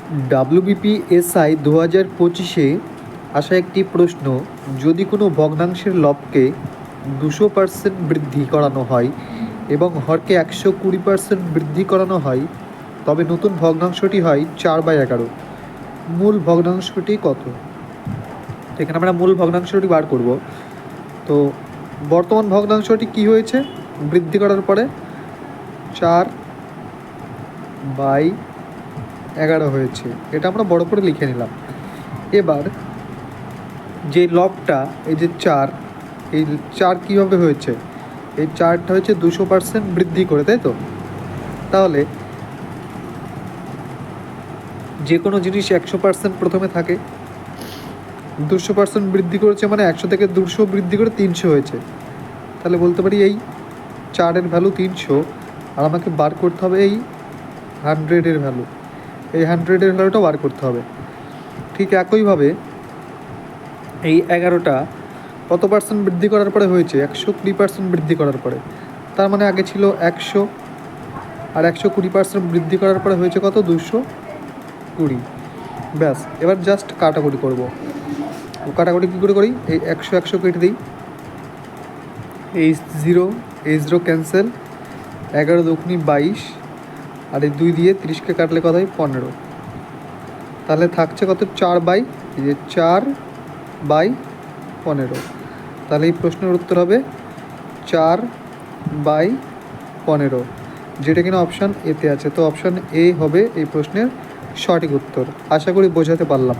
WBPSI 2025-এ আসা একটি প্রশ্ন, যদি কোনো ভগ্নাংশের লবকে 200% বৃদ্ধি করানো হয় এবং হরকে 120% বৃদ্ধি করানো হয়, তবে নতুন ভগ্নাংশটি হয় 4/11। মূল ভগ্নাংশটি কত? এখানে আমরা মূল ভগ্নাংশটি বার করব। তো বর্তমান ভগ্নাংশটি কি হয়েছে বৃদ্ধি করার পরে? 4/11 হয়েছে। এটা আমরা বড় করে লিখে নিলাম। এবার যে লবটা, এই যে 4, এই 4 কীভাবে হয়েছে? এই 4টা হচ্ছে 200% বৃদ্ধি করে, তাই তো? তাহলে যে কোনো জিনিস 100% প্রথমে থাকে, 200% বৃদ্ধি করেছে মানে 100 থেকে 200 বৃদ্ধি করে 300 হয়েছে। তাহলে বলতে পারি এই 4-এর ভ্যালু 300, আর আমাকে বার করতে হবে এই 100-এর ভ্যালু। এই 100-এর ভ্যালুটা বার করতে হবে। ঠিক একইভাবে এই 11টা কত পার্সেন্ট বৃদ্ধি করার পরে হয়েছে? 120% বৃদ্ধি করার পরে। তার মানে আগে ছিল 100, আর 120% বৃদ্ধি করার পরে হয়েছে কত? 220। ব্যাস, এবার জাস্ট কাটাকুটি করব। কাটাকুটি কী করে করি? এই 100 কেটে দিই, এই 0 ক্যান্সেল, 11 দুগুণে 22, আর এই 2 দিয়ে 30কে কাটলে কত হয়? 15। তাহলে থাকছে কত? 4/15। তাহলে এই প্রশ্নের উত্তর হবে 4/15, যেটা কিনা অপশান এতে আছে। তো অপশান এ হবে এই প্রশ্নের সঠিক উত্তর। আশা করি বোঝাতে পারলাম।